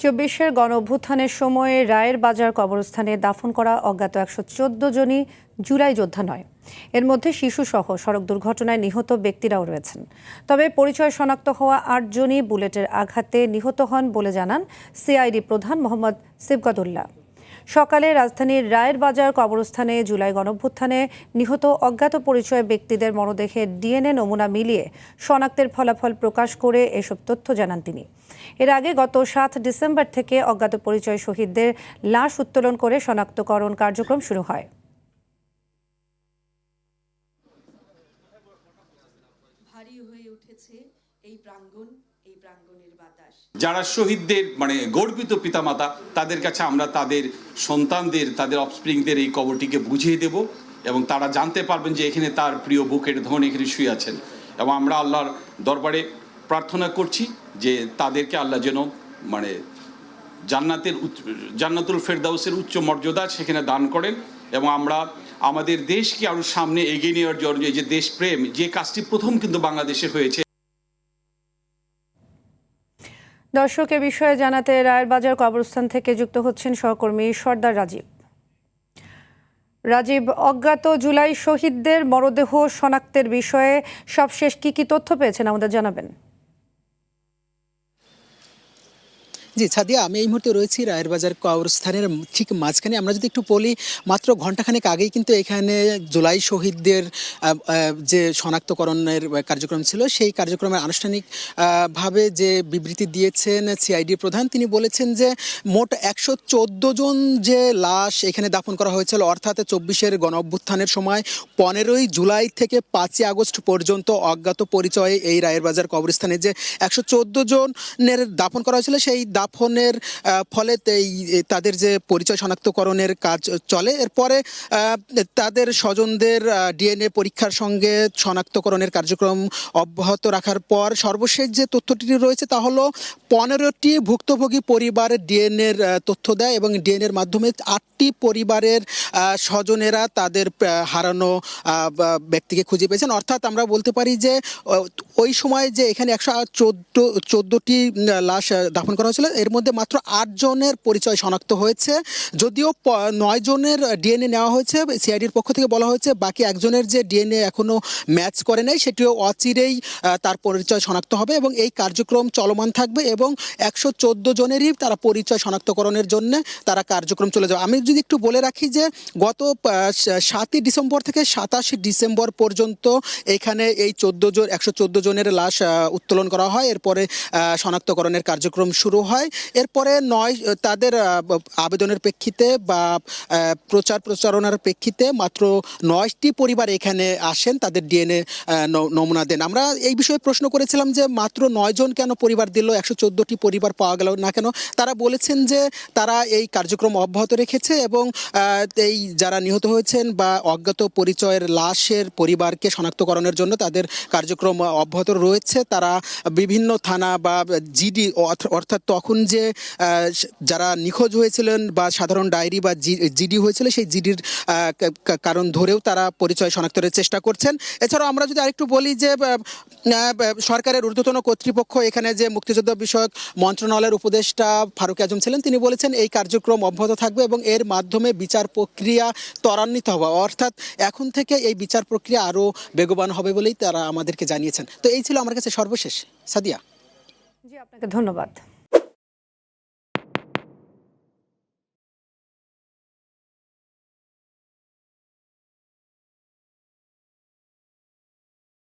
২৪-এর গণঅভ্যুত্থানের সময়ে রায়ের বাজার কবরস্থানে দাফন করা অজ্ঞাত ১১৪ জনই জুলাই যোদ্ধা নয়। এর মধ্যে শিশুসহ সড়ক দুর্ঘটনায় নিহত ব্যক্তিরাও রয়েছেন। তবে পরিচয় শনাক্ত হওয়া ৮ জনই বুলেটের আঘাতে নিহত হন বলে জানান সিআইডি প্রধান মোহাম্মদ সিবগাতুল্লাহ। সকালে রাজধানীর রায়ের বাজার কবরস্থানে জুলাই গণঅভ্যুত্থানে নিহত অজ্ঞাত পরিচয় ব্যক্তিদের মরদেহের ডিএনএ নমুনা মিলিয়ে শনাক্তের ফলাফল প্রকাশ করে এসব তথ্য জানান তিনি। এর আগে গত ৭ ডিসেম্বর থেকে অজ্ঞাত পরিচয় শহীদদের লাশ উত্তোলন করে শনাক্তকরণ কার্যক্রম শুরু হয়। যারা শহীদদের গর্বিত পিতামাতা, তাদের কাছে আমরা তাদের সন্তানদের, তাদের অফস্প্রিংদের এই কবরটিকে বুঝিয়ে দেব এবং তারা জানতে পারবেন যে এখানে তার প্রিয় বুকের ধন এখানে শুয়ে আছেন। এবং আমরা আল্লাহর দরবারে প্রার্থনা করছি যে তাদেরকে আল্লাহ যেন জান্নাতুল ফেরদাউসের উচ্চ মর্যাদা সেখানে দান করেন। এবং আমরা আমাদের দেশকে আরো সামনে এগিয়ে নেওয়ার জন্য যে দেশপ্রেম, যে কাজটি প্রথম কিন্তু বাংলাদেশে হয়েছে। দর্শক, এ বিষয়ে জানাতে রায়ের বাজার কবরস্থান থেকে যুক্ত হচ্ছেন সহকর্মী সর্দার রাজীব। রাজীব, অজ্ঞাত জুলাই শহীদদের মরদেহ শনাক্তের বিষয়ে সবশেষ কি তথ্য পেয়েছেন আমাদের জানাবেন? জি সাদিয়া, আমি এই মুহূর্তে রয়েছি রায়ের বাজার কবরস্থানের ঠিক মাঝখানে। আমরা যদি একটু বলি, মাত্র ঘণ্টাখানেক আগেই কিন্তু এখানে জুলাই শহীদদের যে শনাক্তকরণের কার্যক্রম ছিল, সেই কার্যক্রমের আনুষ্ঠানিকভাবে যে বিবৃতি দিয়েছেন সিআইডি প্রধান, তিনি বলেছেন যে মোট ১১৪ জন যে লাশ এখানে দাফন করা হয়েছিল, অর্থাৎ ২৪-এর গণঅভ্যুত্থানের সময় ১৫ই জুলাই থেকে ৫ই আগস্ট পর্যন্ত অজ্ঞাত পরিচয়ে এই রায়ের বাজার কবরস্থানে যে ১১৪ জনের দাফন করা হয়েছিল, সেই দাফনের ফলে তাদের যে পরিচয় শনাক্তকরণের কাজ চলে। এরপরে তাদের স্বজনদের ডিএনএ পরীক্ষার সঙ্গে শনাক্তকরণের কার্যক্রম অব্যাহত রাখার পর সর্বশেষ যে তথ্যটি রয়েছে তা হলো ১৫টি ভুক্তভোগী পরিবারের ডিএনএর তথ্য দেয় এবং ডিএনএর মাধ্যমে ৮টি পরিবারের স্বজনেরা তাদের হারানো ব্যক্তিকে খুঁজে পেয়েছেন। অর্থাৎ আমরা বলতে পারি যে ওই সময় যে এখানে ১১৪টি লাশ দাফন করা হয়েছিল, এর মধ্যে মাত্র ৮ জনের পরিচয় শনাক্ত হয়েছে। যদিও ৯ জনের ডিএনএ নেওয়া হয়েছে, সিআইডির পক্ষ থেকে বলা হয়েছে বাকি একজনের যে ডিএনএ এখনও ম্যাচ করে নাই, সেটিও অচিরেই তার পরিচয় শনাক্ত হবে এবং এই কার্যক্রম চলমান থাকবে এবং ১১৪ জনেরই তারা পরিচয় শনাক্তকরণের জন্য তারা কার্যক্রম চলে যাবে। আমি যদি একটু বলে রাখি যে গত ৭ই ডিসেম্বর থেকে ২৭ ডিসেম্বর পর্যন্ত এখানে এই ১১৪ জনের লাশ উত্তোলন করা হয়। এরপরে শনাক্তকরণের কার্যক্রম শুরু হয়। এরপরে তাদের আবেদনের প্রেক্ষিতে বা প্রচারণার প্রেক্ষিতে মাত্র ৯টি পরিবার এখানে আসেন, তাদের ডিএনএ নমুনা দেন। আমরা এই বিষয়ে প্রশ্ন করেছিলাম যে মাত্র ৯ জন কেন পরিবার দিল, ১১৪টি পরিবার পাওয়া গেল না কেন? তারা বলেছেন যে তারা এই কার্যক্রম অব্যাহত রেখেছে এবং এই যারা নিহত হয়েছেন বা অজ্ঞাত পরিচয়ের লাশের পরিবারকে শনাক্তকরণের জন্য তাদের কার্যক্রম অব্যাহত রয়েছে। তারা বিভিন্ন থানা বা জিডি, অর্থাৎ তখন যে যারা নিখোঁজ হয়েছিলেন বা সাধারণ ডায়েরি বা জিডি হয়েছিল, সেই জিডির কারণ ধরেও তারা পরিচয় শনাক্তের চেষ্টা করছেন। এছাড়াও আমরা যদি আরেকটু বলি যে সরকারের ঊর্ধ্বতন কর্তৃপক্ষ, এখানে যে মুক্তিযোদ্ধা বিষয়ক মন্ত্রণালয়ের উপদেষ্টা ফারুক আজম ছিলেন, তিনি বলেছেন এই কার্যক্রম অব্যাহত থাকবে এবং এর মাধ্যমে বিচার প্রক্রিয়া ত্বরান্বিত হবে। অর্থাৎ এখন থেকে এই বিচার প্রক্রিয়া আরও বেগবান হবে বলেই তারা আমাদেরকে জানিয়েছেন। তো এই ছিল আমার কাছে সর্বশেষ। সাদিয়া, জি, আপনাকে ধন্যবাদ।